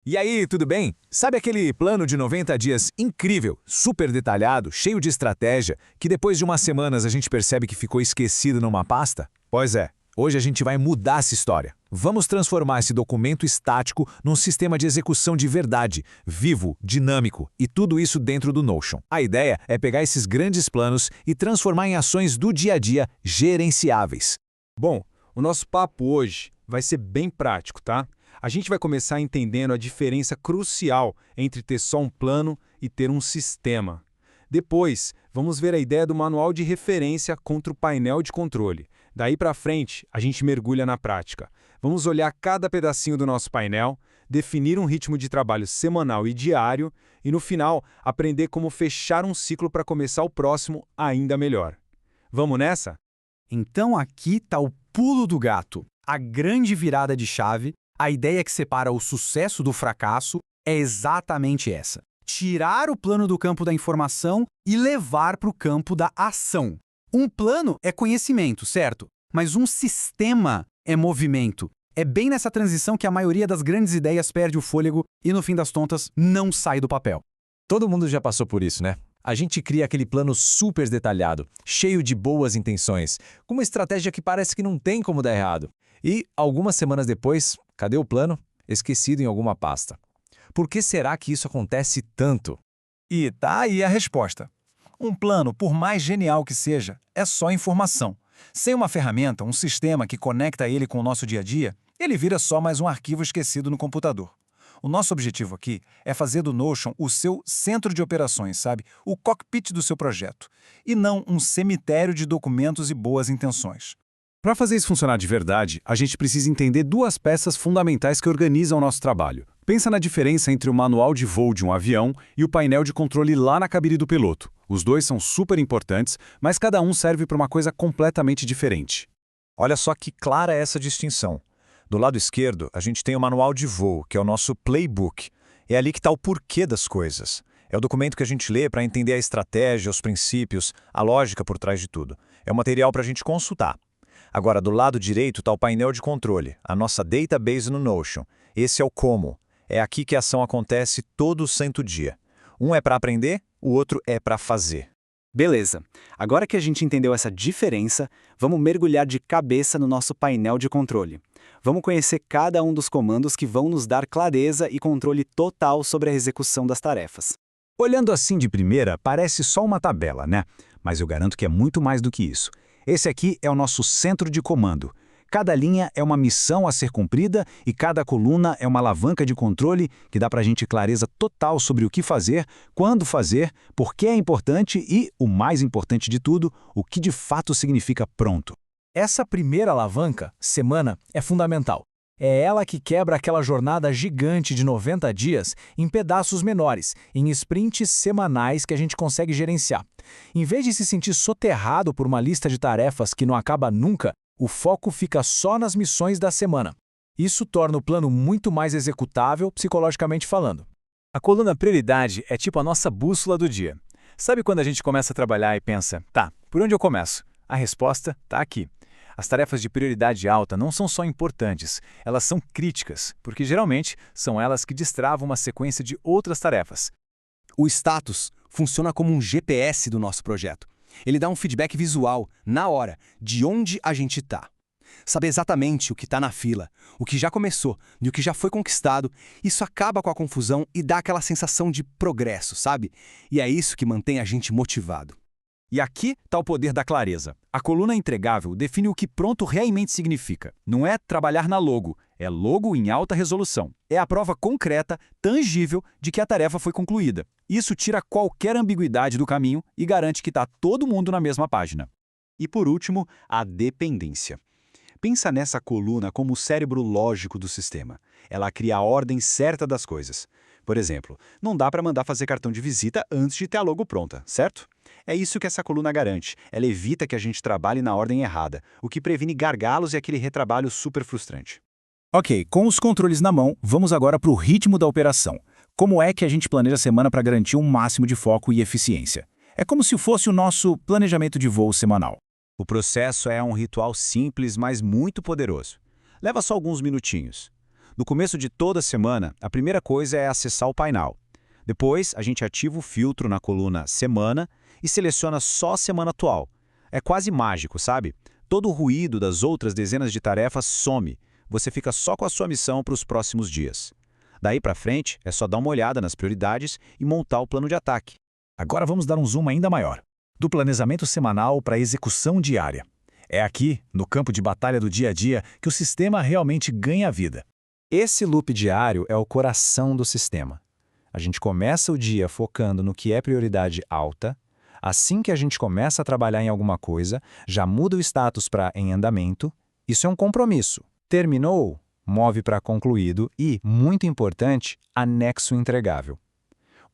E aí, tudo bem? Sabe aquele plano de 90 dias incrível, super detalhado, cheio de estratégia, que depois de umas semanas a gente percebe que ficou esquecido numa pasta? Pois é, hoje a gente vai mudar essa história. Vamos transformar esse documento estático num sistema de execução de verdade, vivo, dinâmico, e tudo isso dentro do Notion. A ideia é pegar esses grandes planos e transformar em ações do dia a dia gerenciáveis. Bom, o nosso papo hoje vai ser bem prático, tá? A gente vai começar entendendo a diferença crucial entre ter só um plano e ter um sistema. Depois, vamos ver a ideia do manual de referência contra o painel de controle. Daí para frente, a gente mergulha na prática. Vamos olhar cada pedacinho do nosso painel, definir um ritmo de trabalho semanal e diário e, no final, aprender como fechar um ciclo para começar o próximo ainda melhor. Vamos nessa? Então aqui está o pulo do gato, a grande virada de chave. A ideia que separa o sucesso do fracasso é exatamente essa: tirar o plano do campo da informação e levar para o campo da ação. Um plano é conhecimento, certo? Mas um sistema é movimento. É bem nessa transição que a maioria das grandes ideias perde o fôlego e, no fim das contas, não sai do papel. Todo mundo já passou por isso, né? A gente cria aquele plano super detalhado, cheio de boas intenções, com uma estratégia que parece que não tem como dar errado. E, algumas semanas depois, cadê o plano? Esquecido em alguma pasta. Por que será que isso acontece tanto? E tá aí a resposta. Um plano, por mais genial que seja, é só informação. Sem uma ferramenta, um sistema que conecta ele com o nosso dia a dia, ele vira só mais um arquivo esquecido no computador. O nosso objetivo aqui é fazer do Notion o seu centro de operações, sabe? O cockpit do seu projeto. E não um cemitério de documentos e boas intenções. Para fazer isso funcionar de verdade, a gente precisa entender duas peças fundamentais que organizam o nosso trabalho. Pensa na diferença entre o manual de voo de um avião e o painel de controle lá na cabine do piloto. Os dois são super importantes, mas cada um serve para uma coisa completamente diferente. Olha só que clara é essa distinção. Do lado esquerdo, a gente tem o manual de voo, que é o nosso playbook. É ali que está o porquê das coisas. É o documento que a gente lê para entender a estratégia, os princípios, a lógica por trás de tudo. É o material para a gente consultar. Agora, do lado direito está o painel de controle, a nossa database no Notion. Esse é o como. É aqui que a ação acontece todo santo dia. Um é para aprender, o outro é para fazer. Beleza. Agora que a gente entendeu essa diferença, vamos mergulhar de cabeça no nosso painel de controle. Vamos conhecer cada um dos comandos que vão nos dar clareza e controle total sobre a execução das tarefas. Olhando assim de primeira, parece só uma tabela, né? Mas eu garanto que é muito mais do que isso. Esse aqui é o nosso centro de comando. Cada linha é uma missão a ser cumprida e cada coluna é uma alavanca de controle que dá para a gente clareza total sobre o que fazer, quando fazer, por que é importante e, o mais importante de tudo, o que de fato significa pronto. Essa primeira alavanca, semana, é fundamental. É ela que quebra aquela jornada gigante de 90 dias em pedaços menores, em sprints semanais que a gente consegue gerenciar. Em vez de se sentir soterrado por uma lista de tarefas que não acaba nunca, o foco fica só nas missões da semana. Isso torna o plano muito mais executável, psicologicamente falando. A coluna prioridade é tipo a nossa bússola do dia. Sabe quando a gente começa a trabalhar e pensa, tá, por onde eu começo? A resposta está aqui. As tarefas de prioridade alta não são só importantes, elas são críticas, porque geralmente são elas que destravam uma sequência de outras tarefas. O status funciona como um GPS do nosso projeto. Ele dá um feedback visual, na hora, de onde a gente está. Saber exatamente o que está na fila, o que já começou e o que já foi conquistado, isso acaba com a confusão e dá aquela sensação de progresso, sabe? E é isso que mantém a gente motivado. E aqui está o poder da clareza. A coluna entregável define o que pronto realmente significa. Não é trabalhar na logo, é logo em alta resolução. É a prova concreta, tangível, de que a tarefa foi concluída. Isso tira qualquer ambiguidade do caminho e garante que está todo mundo na mesma página. E por último, a dependência. Pensa nessa coluna como o cérebro lógico do sistema. Ela cria a ordem certa das coisas. Por exemplo, não dá para mandar fazer cartão de visita antes de ter a logo pronta, certo? É isso que essa coluna garante. Ela evita que a gente trabalhe na ordem errada, o que previne gargalos e aquele retrabalho super frustrante. Ok, com os controles na mão, vamos agora para o ritmo da operação. Como é que a gente planeja a semana para garantir um máximo de foco e eficiência? É como se fosse o nosso planejamento de voo semanal. O processo é um ritual simples, mas muito poderoso. Leva só alguns minutinhos. No começo de toda semana, a primeira coisa é acessar o painel. Depois, a gente ativa o filtro na coluna Semana e seleciona só a semana atual. É quase mágico, sabe? Todo o ruído das outras dezenas de tarefas some. Você fica só com a sua missão para os próximos dias. Daí para frente, é só dar uma olhada nas prioridades e montar o plano de ataque. Agora vamos dar um zoom ainda maior. Do planejamento semanal para a execução diária. É aqui, no campo de batalha do dia a dia, que o sistema realmente ganha vida. Esse loop diário é o coração do sistema. A gente começa o dia focando no que é prioridade alta. Assim que a gente começa a trabalhar em alguma coisa, já muda o status para em andamento. Isso é um compromisso. Terminou? Move para concluído e, muito importante, anexo entregável.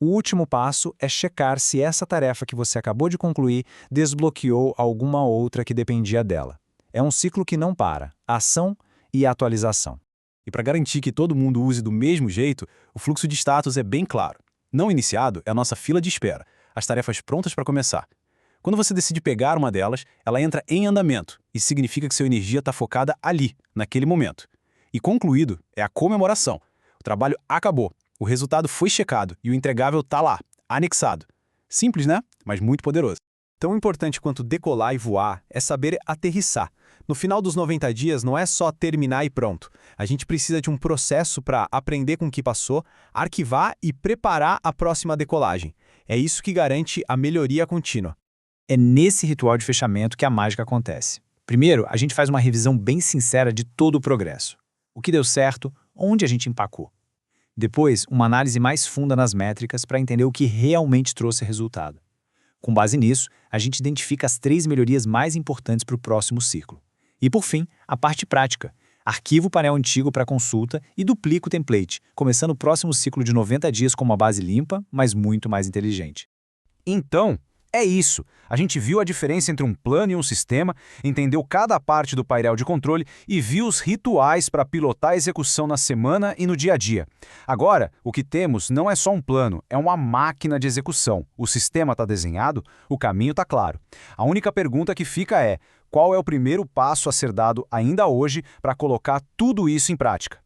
O último passo é checar se essa tarefa que você acabou de concluir desbloqueou alguma outra que dependia dela. É um ciclo que não para, ação e atualização. E para garantir que todo mundo use do mesmo jeito, o fluxo de status é bem claro. Não iniciado é a nossa fila de espera, as tarefas prontas para começar. Quando você decide pegar uma delas, ela entra em andamento, e significa que sua energia está focada ali, naquele momento. E concluído é a comemoração. O trabalho acabou, o resultado foi checado e o entregável está lá, anexado. Simples, né? Mas muito poderoso. Tão importante quanto decolar e voar é saber aterrissar. No final dos 90 dias não é só terminar e pronto. A gente precisa de um processo para aprender com o que passou, arquivar e preparar a próxima decolagem. É isso que garante a melhoria contínua. É nesse ritual de fechamento que a mágica acontece. Primeiro, a gente faz uma revisão bem sincera de todo o progresso. O que deu certo, onde a gente empacou. Depois, uma análise mais funda nas métricas para entender o que realmente trouxe resultado. Com base nisso, a gente identifica as 3 melhorias mais importantes para o próximo ciclo. E por fim, a parte prática. Arquivo o painel antigo para consulta e duplica o template, começando o próximo ciclo de 90 dias com uma base limpa, mas muito mais inteligente. Então, é isso. A gente viu a diferença entre um plano e um sistema, entendeu cada parte do painel de controle e viu os rituais para pilotar a execução na semana e no dia a dia. Agora, o que temos não é só um plano, é uma máquina de execução. O sistema está desenhado, o caminho está claro. A única pergunta que fica é: qual é o primeiro passo a ser dado ainda hoje para colocar tudo isso em prática?